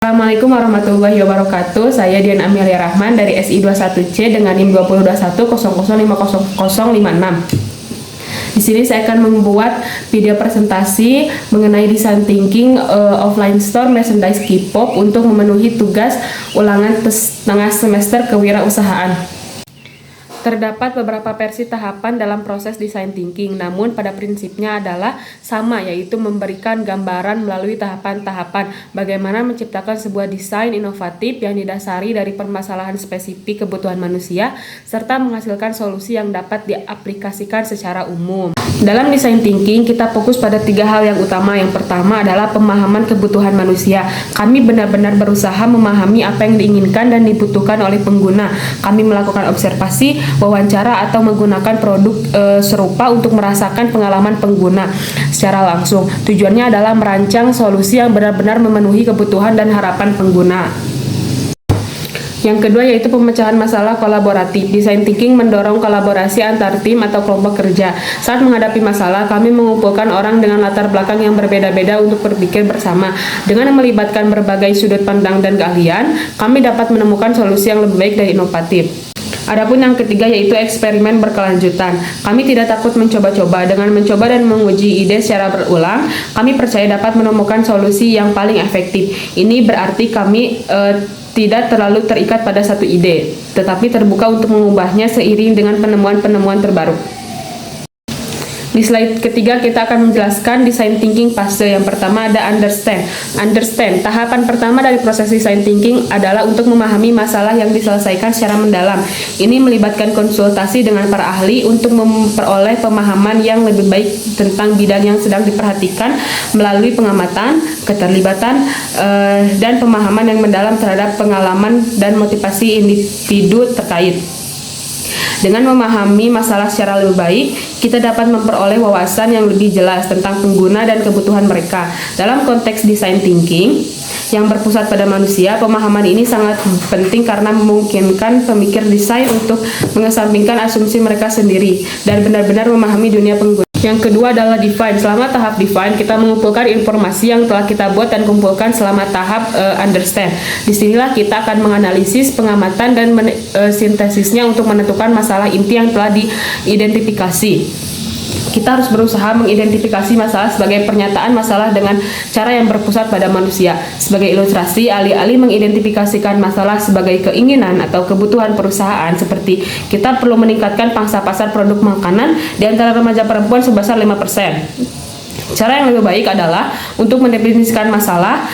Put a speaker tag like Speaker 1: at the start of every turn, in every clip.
Speaker 1: Assalamualaikum warahmatullahi wabarakatuh. Saya Dian Amelia Rahman dari SI21C dengan NIM 202100005056. Di sini saya akan membuat video presentasi mengenai design thinking offline store merchandise K-pop untuk memenuhi tugas ulangan tengah semester kewirausahaan. Terdapat beberapa versi tahapan dalam proses design thinking, namun pada prinsipnya adalah sama, yaitu memberikan gambaran melalui tahapan-tahapan bagaimana menciptakan sebuah desain inovatif yang didasari dari permasalahan spesifik kebutuhan manusia, serta menghasilkan solusi yang dapat diaplikasikan secara umum. Dalam design thinking, kita fokus pada 3 hal yang utama. Yang pertama adalah pemahaman kebutuhan manusia. Kami benar-benar berusaha memahami apa yang diinginkan dan dibutuhkan oleh pengguna. Kami melakukan observasi, wawancara, atau menggunakan produk serupa untuk merasakan pengalaman pengguna secara langsung. Tujuannya adalah merancang solusi yang benar-benar memenuhi kebutuhan dan harapan pengguna. Yang kedua yaitu pemecahan masalah kolaboratif. Design thinking mendorong kolaborasi antar tim atau kelompok kerja. Saat menghadapi masalah, kami mengumpulkan orang dengan latar belakang yang berbeda-beda untuk berpikir bersama. Dengan melibatkan berbagai sudut pandang dan keahlian, kami dapat menemukan solusi yang lebih baik dan inovatif. Adapun yang ketiga yaitu eksperimen berkelanjutan. Kami tidak takut mencoba-coba. Dengan mencoba dan menguji ide secara berulang, kami percaya dapat menemukan solusi yang paling efektif. Ini berarti kami tidak terlalu terikat pada satu ide, tetapi terbuka untuk mengubahnya seiring dengan penemuan-penemuan terbaru. Di slide ketiga kita akan menjelaskan design thinking fase. Yang pertama ada understand. Tahapan pertama dari proses design thinking adalah untuk memahami masalah yang diselesaikan secara mendalam. Ini melibatkan konsultasi dengan para ahli untuk memperoleh pemahaman yang lebih baik tentang bidang yang sedang diperhatikan melalui pengamatan, keterlibatan, dan pemahaman yang mendalam terhadap pengalaman dan motivasi individu terkait. Dengan memahami masalah secara lebih baik, kita dapat memperoleh wawasan yang lebih jelas tentang pengguna dan kebutuhan mereka. Dalam konteks design thinking yang berpusat pada manusia, pemahaman ini sangat penting karena memungkinkan pemikir desain untuk mengesampingkan asumsi mereka sendiri dan benar-benar memahami dunia pengguna. Yang kedua adalah define. Selama tahap define, kita mengumpulkan informasi yang telah kita buat dan kumpulkan selama tahap understand. Disinilah kita akan menganalisis, pengamatan, dan sintesisnya untuk menentukan masalah inti yang telah diidentifikasi. Kita harus berusaha mengidentifikasi masalah sebagai pernyataan masalah dengan cara yang berpusat pada manusia. Sebagai ilustrasi, alih-alih mengidentifikasikan masalah sebagai keinginan atau kebutuhan perusahaan, seperti kita perlu meningkatkan pangsa pasar produk makanan di antara remaja perempuan sebesar 5%. Cara yang lebih baik adalah untuk mendefinisikan masalah.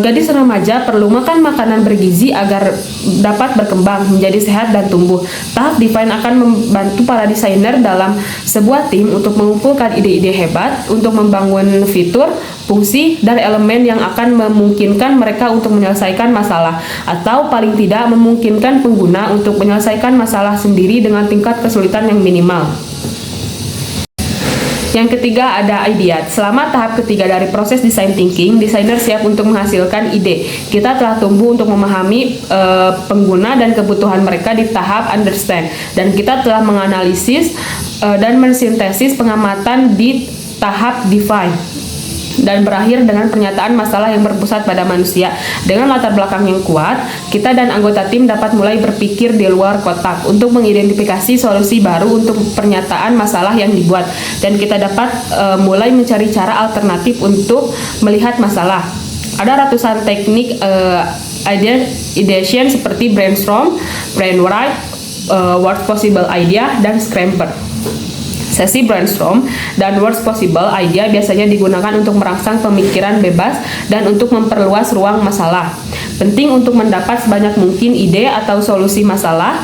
Speaker 1: Gadis remaja perlu makan makanan bergizi agar dapat berkembang, menjadi sehat dan tumbuh. Tahap define akan membantu para desainer dalam sebuah tim untuk mengumpulkan ide-ide hebat untuk membangun fitur, fungsi, dan elemen yang akan memungkinkan mereka untuk menyelesaikan masalah, atau paling tidak memungkinkan pengguna untuk menyelesaikan masalah sendiri dengan tingkat kesulitan yang minimal. Yang ketiga ada idea. Selama tahap ketiga dari proses design thinking, desainer siap untuk menghasilkan ide. Kita telah tumbuh untuk memahami pengguna dan kebutuhan mereka di tahap understand, dan kita telah menganalisis dan mensintesis pengamatan di tahap define, dan berakhir dengan pernyataan masalah yang berpusat pada manusia. Dengan latar belakang yang kuat, kita dan anggota tim dapat mulai berpikir di luar kotak untuk mengidentifikasi solusi baru untuk pernyataan masalah yang dibuat, dan kita dapat mulai mencari cara alternatif untuk melihat masalah. Ada ratusan teknik ideation seperti brainstorm, brainwright, worst possible idea, dan scramper. Sesi brainstorm dan worst possible idea biasanya digunakan untuk merangsang pemikiran bebas dan untuk memperluas ruang masalah. Penting untuk mendapat sebanyak mungkin ide atau solusi masalah.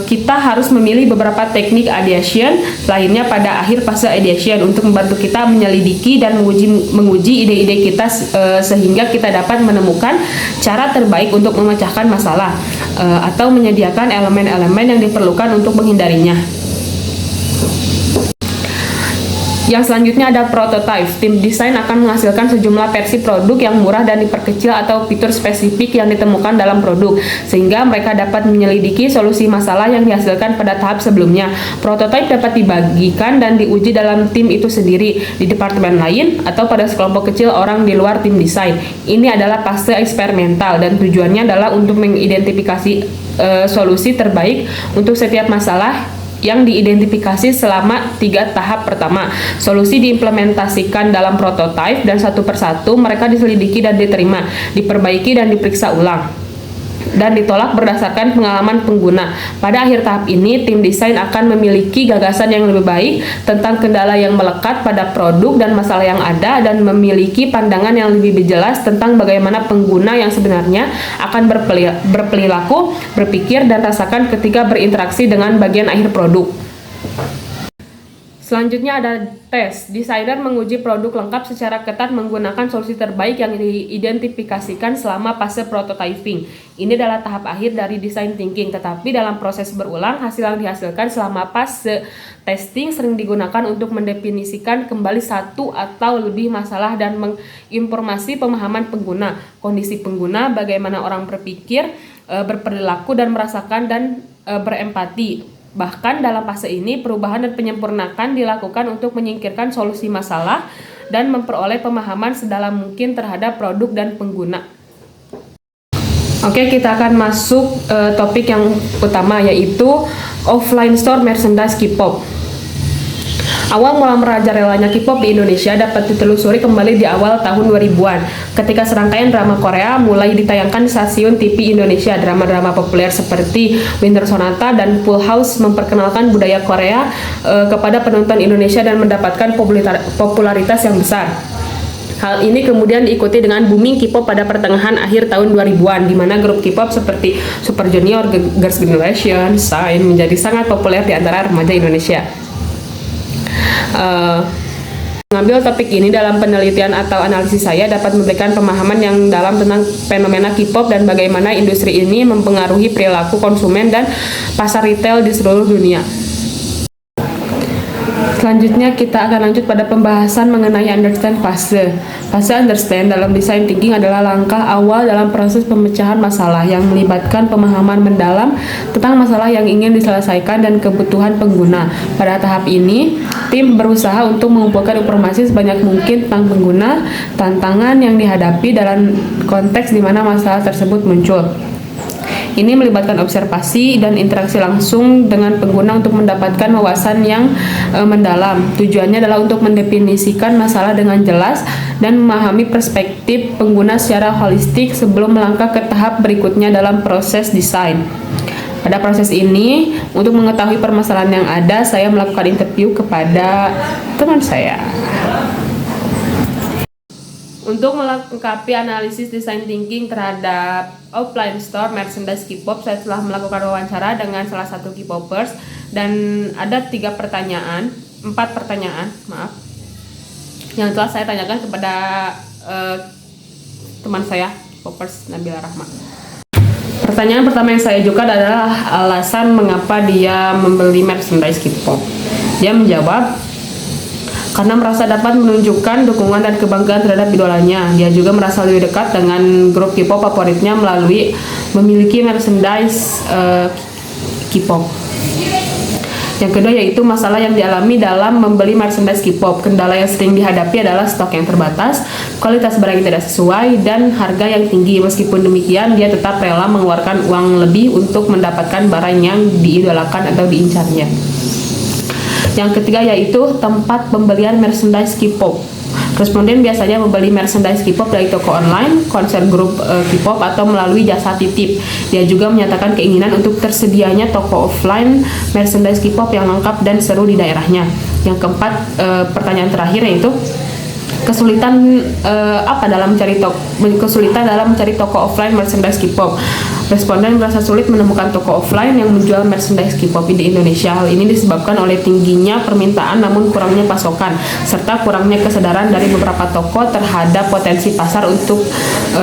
Speaker 1: Kita harus memilih beberapa teknik ideation lainnya pada akhir fase ideation untuk membantu kita menyelidiki dan menguji ide-ide kita sehingga kita dapat menemukan cara terbaik untuk memecahkan masalah atau menyediakan elemen-elemen yang diperlukan untuk menghindarinya. Yang selanjutnya ada prototype. Tim desain akan menghasilkan sejumlah versi produk yang murah dan diperkecil atau fitur spesifik yang ditemukan dalam produk, sehingga mereka dapat menyelidiki solusi masalah yang dihasilkan pada tahap sebelumnya. Prototype dapat dibagikan dan diuji dalam tim itu sendiri, di departemen lain, atau pada sekelompok kecil orang di luar tim desain. Ini adalah fase eksperimental dan tujuannya adalah untuk mengidentifikasi solusi terbaik untuk setiap masalah yang diidentifikasi selama 3 tahap pertama. Solusi diimplementasikan dalam prototipe dan satu persatu mereka diselidiki dan diterima, diperbaiki dan diperiksa ulang, dan ditolak berdasarkan pengalaman pengguna. Pada akhir tahap ini, tim desain akan memiliki gagasan yang lebih baik tentang kendala yang melekat pada produk dan masalah yang ada, dan memiliki pandangan yang lebih jelas tentang bagaimana pengguna yang sebenarnya akan berperilaku, berpikir, dan rasakan ketika berinteraksi dengan bagian akhir produk. Selanjutnya ada tes. Desainer menguji produk lengkap secara ketat menggunakan solusi terbaik yang diidentifikasikan selama fase prototyping. Ini adalah tahap akhir dari design thinking, tetapi dalam proses berulang, hasil yang dihasilkan selama fase testing sering digunakan untuk mendefinisikan kembali satu atau lebih masalah dan menginformasi pemahaman pengguna, kondisi pengguna, bagaimana orang berpikir, berperilaku dan merasakan, dan berempati. Bahkan dalam fase ini, perubahan dan penyempurnaan dilakukan untuk menyingkirkan solusi masalah dan memperoleh pemahaman sedalam mungkin terhadap produk dan pengguna. Oke, kita akan masuk topik yang utama, yaitu offline store merchandise K-pop. Awal mula merajalelanya K-pop di Indonesia dapat ditelusuri kembali di awal tahun 2000-an, ketika serangkaian drama Korea mulai ditayangkan di stasiun TV Indonesia. Drama-drama populer seperti Winter Sonata dan Full House memperkenalkan budaya Korea kepada penonton Indonesia dan mendapatkan popularitas yang besar. Hal ini kemudian diikuti dengan booming K-pop pada pertengahan akhir tahun 2000-an, di mana grup K-pop seperti Super Junior, Girls' Generation, Shine menjadi sangat populer di antara remaja Indonesia. Mengambil topik ini dalam penelitian atau analisis saya dapat memberikan pemahaman yang dalam tentang fenomena K-pop dan bagaimana industri ini mempengaruhi perilaku konsumen dan pasar retail di seluruh dunia. Selanjutnya kita akan lanjut pada pembahasan mengenai understand fase. Fase understand dalam design thinking adalah langkah awal dalam proses pemecahan masalah yang melibatkan pemahaman mendalam tentang masalah yang ingin diselesaikan dan kebutuhan pengguna. Pada tahap ini, tim berusaha untuk mengumpulkan informasi sebanyak mungkin tentang pengguna, tantangan yang dihadapi dalam konteks di mana masalah tersebut muncul. Ini melibatkan observasi dan interaksi langsung dengan pengguna untuk mendapatkan wawasan yang mendalam. Tujuannya adalah untuk mendefinisikan masalah dengan jelas dan memahami perspektif pengguna secara holistik sebelum melangkah ke tahap berikutnya dalam proses desain. Pada proses ini, untuk mengetahui permasalahan yang ada, saya melakukan interview kepada teman saya. Untuk melengkapi analisis design thinking terhadap offline store merchandise K-pop, saya telah melakukan wawancara dengan salah satu K-popers dan ada 4 pertanyaan, yang telah saya tanyakan kepada teman saya, K-popers Nabila Rahma. Pertanyaan pertama yang saya ajukan adalah alasan mengapa dia membeli merchandise K-pop. Dia menjawab, karena merasa dapat menunjukkan dukungan dan kebanggaan terhadap idolanya. Dia juga merasa lebih dekat dengan grup K-pop favoritnya melalui memiliki merchandise K-pop. Yang kedua yaitu masalah yang dialami dalam membeli merchandise K-pop. Kendala yang sering dihadapi adalah stok yang terbatas, kualitas barang yang tidak sesuai, dan harga yang tinggi. Meskipun demikian, dia tetap rela mengeluarkan uang lebih untuk mendapatkan barang yang diidolakan atau diincarnya. Yang ketiga yaitu tempat pembelian merchandise K-pop. Responden biasanya membeli merchandise K-pop dari toko online, konser grup K-pop, atau melalui jasa titip. Dia juga menyatakan keinginan untuk tersedianya toko offline merchandise K-pop yang lengkap dan seru di daerahnya. Yang keempat, pertanyaan terakhir yaitu kesulitan dalam mencari toko offline merchandise K-pop. Responden merasa sulit menemukan toko offline yang menjual merchandise K-pop di Indonesia. Hal ini disebabkan oleh tingginya permintaan namun kurangnya pasokan, serta kurangnya kesadaran dari beberapa toko terhadap potensi pasar untuk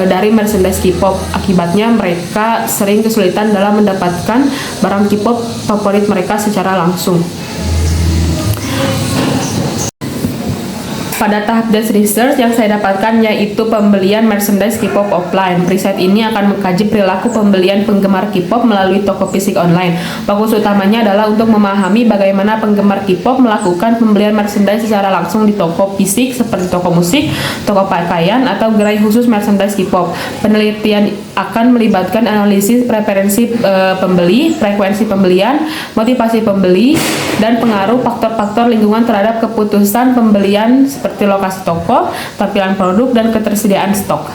Speaker 1: dari merchandise K-pop. Akibatnya mereka sering kesulitan dalam mendapatkan barang K-pop favorit mereka secara langsung. Pada tahap desk research yang saya dapatkan yaitu pembelian merchandise K-pop offline. Riset ini akan mengkaji perilaku pembelian penggemar K-pop melalui toko fisik online. Fokus utamanya adalah untuk memahami bagaimana penggemar K-pop melakukan pembelian merchandise secara langsung di toko fisik seperti toko musik, toko pakaian, atau gerai khusus merchandise K-pop. Penelitian akan melibatkan analisis preferensi pembeli, frekuensi pembelian, motivasi pembeli, dan pengaruh faktor-faktor lingkungan terhadap keputusan pembelian seperti lokasi toko, tampilan produk, dan ketersediaan stok.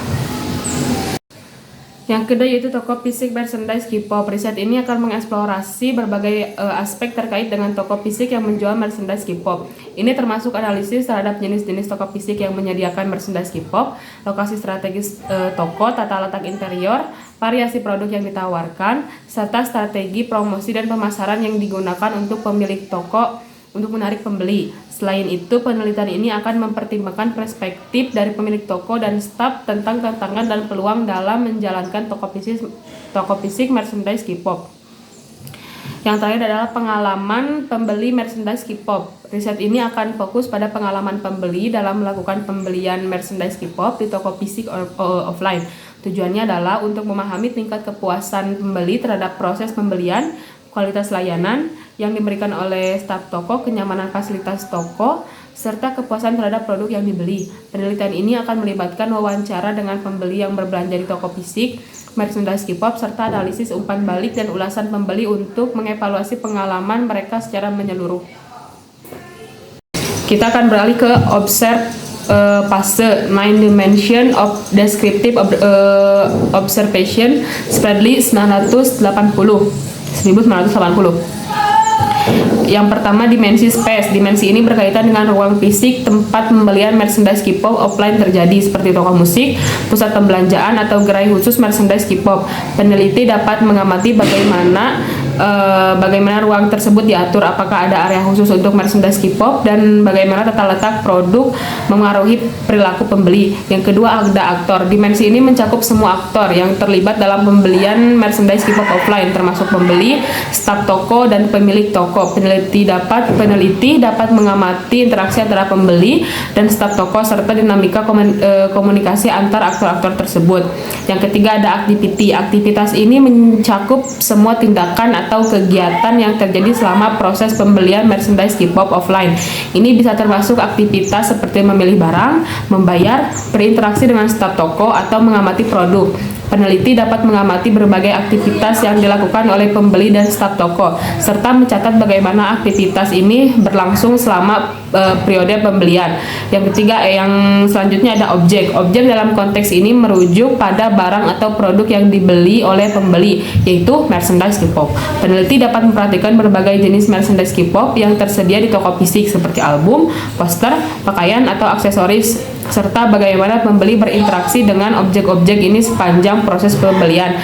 Speaker 1: Yang kedua yaitu toko fisik merchandise K-pop. Riset ini akan mengeksplorasi berbagai aspek terkait dengan toko fisik yang menjual merchandise K-pop. Ini termasuk analisis terhadap jenis-jenis toko fisik yang menyediakan merchandise K-pop, lokasi strategis toko, tata letak interior, variasi produk yang ditawarkan, serta strategi promosi dan pemasaran yang digunakan untuk pemilik toko untuk menarik pembeli. Selain itu, penelitian ini akan mempertimbangkan perspektif dari pemilik toko dan staf tentang tantangan dan peluang dalam menjalankan toko fisik merchandise K-pop. Yang terakhir adalah pengalaman pembeli merchandise K-pop. Riset ini akan fokus pada pengalaman pembeli dalam melakukan pembelian merchandise K-pop di toko fisik offline. Tujuannya adalah untuk memahami tingkat kepuasan pembeli terhadap proses pembelian, kualitas layanan yang diberikan oleh staf toko, kenyamanan fasilitas toko, serta kepuasan terhadap produk yang dibeli. Penelitian ini akan melibatkan wawancara dengan pembeli yang berbelanja di toko fisik merchandise K-pop, serta analisis umpan balik dan ulasan pembeli untuk mengevaluasi pengalaman mereka secara menyeluruh. Kita akan beralih ke fase 9 dimension of descriptive observation, Spradley 1980. Yang pertama, dimensi space. Dimensi ini berkaitan dengan ruang fisik tempat pembelian merchandise K-pop offline terjadi, seperti toko musik, pusat pembelanjaan, atau gerai khusus merchandise K-pop. Peneliti dapat mengamati bagaimana ruang tersebut diatur, apakah ada area khusus untuk merchandise K-pop, dan bagaimana tata letak produk mengaruhi perilaku pembeli. Yang kedua, ada aktor. Dimensi ini mencakup semua aktor yang terlibat dalam pembelian merchandise K-pop offline, termasuk pembeli, staf toko, dan pemilik toko. Peneliti dapat mengamati interaksi antara pembeli dan staf toko serta dinamika komunikasi antar aktor-aktor tersebut. Yang ketiga, ada activity. Aktivitas ini mencakup semua tindakan atau kegiatan yang terjadi selama proses pembelian merchandise K-pop offline. Ini bisa termasuk aktivitas seperti memilih barang, membayar, berinteraksi dengan staf toko, atau mengamati produk. Peneliti dapat mengamati berbagai aktivitas yang dilakukan oleh pembeli dan staf toko, serta mencatat bagaimana aktivitas ini berlangsung selama periode pembelian. Yang ketiga, yang selanjutnya ada objek. Objek dalam konteks ini merujuk pada barang atau produk yang dibeli oleh pembeli, yaitu merchandise K-pop. Peneliti dapat memperhatikan berbagai jenis merchandise K-pop yang tersedia di toko fisik seperti album, poster, pakaian, atau aksesoris, serta bagaimana pembeli berinteraksi dengan objek-objek ini sepanjang proses pembelian.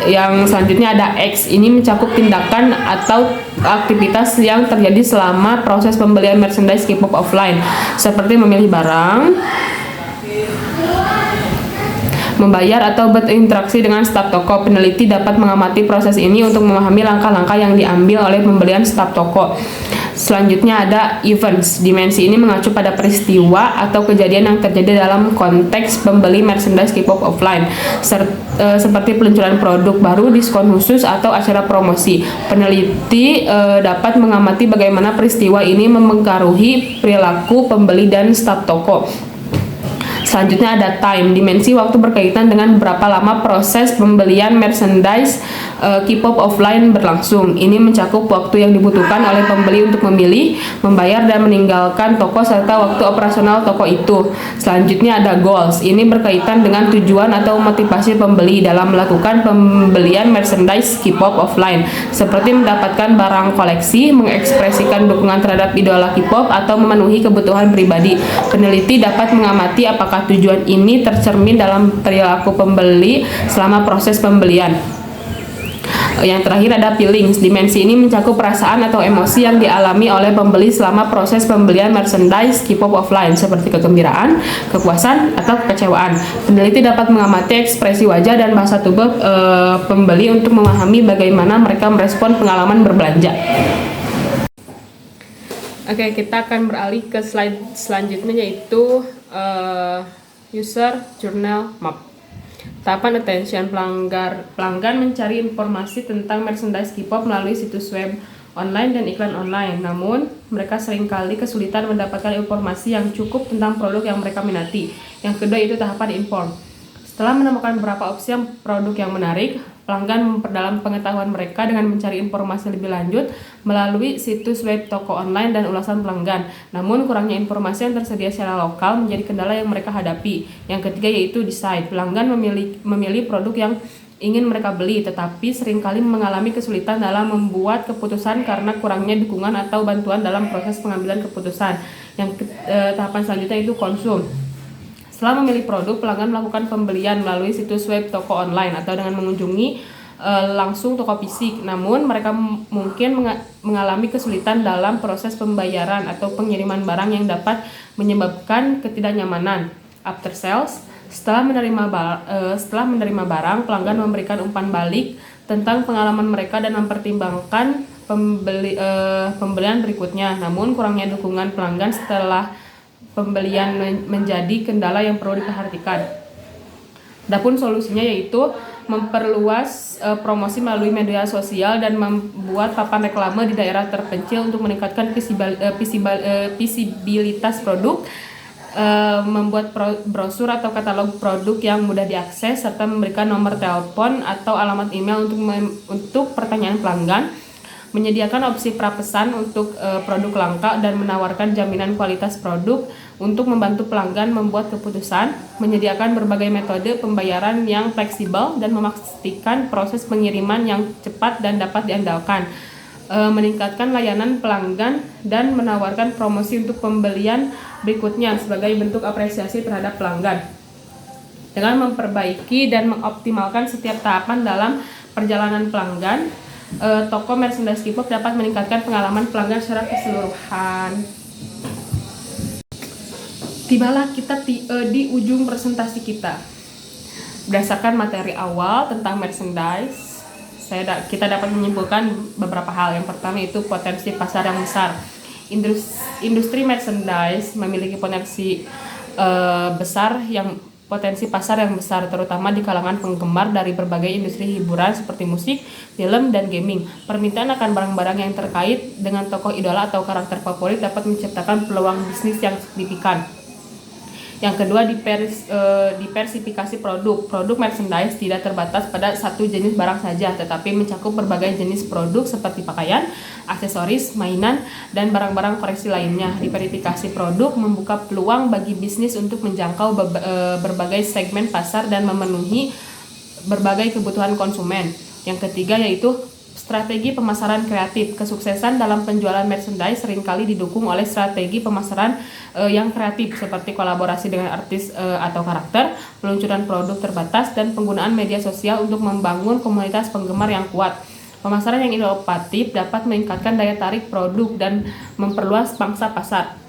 Speaker 1: Yang selanjutnya ada X. Ini mencakup tindakan atau aktivitas yang terjadi selama proses pembelian merchandise K-pop offline, seperti memilih barang, membayar, atau berinteraksi dengan staf toko. Peneliti dapat mengamati proses ini untuk memahami langkah-langkah yang diambil oleh pembelian staf toko. Selanjutnya ada events. Dimensi ini mengacu pada peristiwa atau kejadian yang terjadi dalam konteks pembeli merchandise K-pop offline, seperti peluncuran produk baru, diskon khusus, atau acara promosi. Peneliti dapat mengamati bagaimana peristiwa ini mempengaruhi perilaku pembeli dan staf toko. Selanjutnya ada time. Dimensi waktu berkaitan dengan berapa lama proses pembelian merchandise K-pop offline berlangsung. Ini mencakup waktu yang dibutuhkan oleh pembeli untuk memilih, membayar, dan meninggalkan toko, serta waktu operasional toko itu. Selanjutnya ada goals. Ini berkaitan dengan tujuan atau motivasi pembeli dalam melakukan pembelian merchandise K-pop offline, seperti mendapatkan barang koleksi, mengekspresikan dukungan terhadap idola K-pop, atau memenuhi kebutuhan pribadi. Peneliti dapat mengamati apakah tujuan ini tercermin dalam perilaku pembeli selama proses pembelian. Yang terakhir ada feelings. Dimensi ini mencakup perasaan atau emosi yang dialami oleh pembeli selama proses pembelian merchandise K-pop offline, seperti kegembiraan, kepuasan, atau kekecewaan. Peneliti dapat mengamati ekspresi wajah dan bahasa tubuh pembeli untuk memahami bagaimana mereka merespon pengalaman berbelanja. Oke, kita akan beralih ke slide selanjutnya, yaitu user journal map. Tahapan attention, pelanggan mencari informasi tentang merchandise K-pop melalui situs web online dan iklan online. Namun, mereka seringkali kesulitan mendapatkan informasi yang cukup tentang produk yang mereka minati. Yang kedua itu tahapan inform. Setelah menemukan beberapa opsi produk yang menarik, pelanggan memperdalam pengetahuan mereka dengan mencari informasi lebih lanjut melalui situs web, toko online, dan ulasan pelanggan. Namun, kurangnya informasi yang tersedia secara lokal menjadi kendala yang mereka hadapi. Yang ketiga yaitu decide. Pelanggan memilih produk yang ingin mereka beli, tetapi seringkali mengalami kesulitan dalam membuat keputusan karena kurangnya dukungan atau bantuan dalam proses pengambilan keputusan. Tahapan selanjutnya itu konsum. Setelah memilih produk, pelanggan melakukan pembelian melalui situs web, toko online, atau dengan mengunjungi langsung toko fisik. Namun, mereka mungkin mengalami kesulitan dalam proses pembayaran atau pengiriman barang yang dapat menyebabkan ketidaknyamanan. After sales, setelah menerima barang, pelanggan memberikan umpan balik tentang pengalaman mereka dan mempertimbangkan pembelian berikutnya. Namun, kurangnya dukungan pelanggan setelah pembelian menjadi kendala yang perlu diperhatikan. Adapun solusinya yaitu memperluas promosi melalui media sosial dan membuat papan reklame di daerah terpencil untuk meningkatkan visibilitas produk, membuat brosur atau katalog produk yang mudah diakses, serta memberikan nomor telepon atau alamat email untuk pertanyaan pelanggan, menyediakan opsi prapesan untuk produk langka dan menawarkan jaminan kualitas produk untuk membantu pelanggan membuat keputusan, menyediakan berbagai metode pembayaran yang fleksibel dan memastikan proses pengiriman yang cepat dan dapat diandalkan, meningkatkan layanan pelanggan dan menawarkan promosi untuk pembelian berikutnya sebagai bentuk apresiasi terhadap pelanggan. Dengan memperbaiki dan mengoptimalkan setiap tahapan dalam perjalanan pelanggan, toko merchandise K-pop dapat meningkatkan pengalaman pelanggan secara keseluruhan. Tibalah kita di ujung presentasi kita. Berdasarkan materi awal tentang merchandise, kita dapat menyimpulkan beberapa hal. Yang pertama itu potensi pasar yang besar. Industri merchandise memiliki potensi pasar yang besar, terutama di kalangan penggemar dari berbagai industri hiburan seperti musik, film, dan gaming. Permintaan akan barang-barang yang terkait dengan tokoh idola atau karakter favorit dapat menciptakan peluang bisnis yang signifikan. Yang kedua, diversifikasi produk. Produk merchandise tidak terbatas pada satu jenis barang saja, tetapi mencakup berbagai jenis produk seperti pakaian, aksesoris, mainan, dan barang-barang koleksi lainnya. Diversifikasi produk membuka peluang bagi bisnis untuk menjangkau berbagai segmen pasar dan memenuhi berbagai kebutuhan konsumen. Yang ketiga yaitu strategi pemasaran kreatif. Kesuksesan dalam penjualan merchandise seringkali didukung oleh strategi pemasaran yang kreatif seperti kolaborasi dengan artis atau karakter, peluncuran produk terbatas, dan penggunaan media sosial untuk membangun komunitas penggemar yang kuat. Pemasaran yang inovatif dapat meningkatkan daya tarik produk dan memperluas pangsa pasar.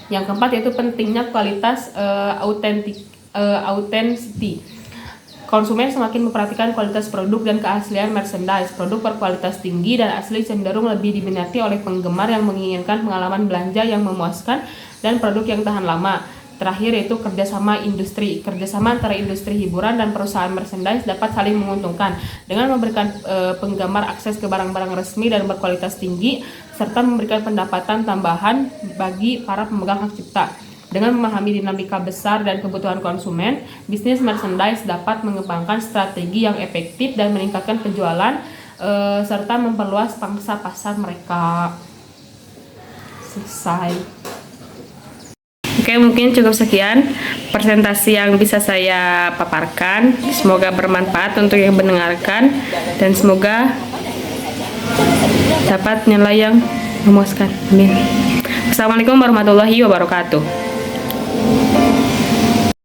Speaker 1: Yang keempat yaitu pentingnya kualitas authenticity. Konsumen semakin memperhatikan kualitas produk dan keaslian merchandise. Produk berkualitas tinggi dan asli cenderung lebih diminati oleh penggemar yang menginginkan pengalaman belanja yang memuaskan dan produk yang tahan lama. Terakhir yaitu kerjasama industri. Kerjasama antara industri hiburan dan perusahaan merchandise dapat saling menguntungkan dengan memberikan penggemar akses ke barang-barang resmi dan berkualitas tinggi, serta memberikan pendapatan tambahan bagi para pemegang hak cipta. Dengan memahami dinamika besar dan kebutuhan konsumen, bisnis merchandise dapat mengembangkan strategi yang efektif dan meningkatkan penjualan serta memperluas pangsa pasar mereka. Selesai. Oke, mungkin cukup sekian presentasi yang bisa saya paparkan. Semoga bermanfaat untuk yang mendengarkan dan semoga dapat nilai yang memuaskan. Amin. Assalamualaikum warahmatullahi wabarakatuh.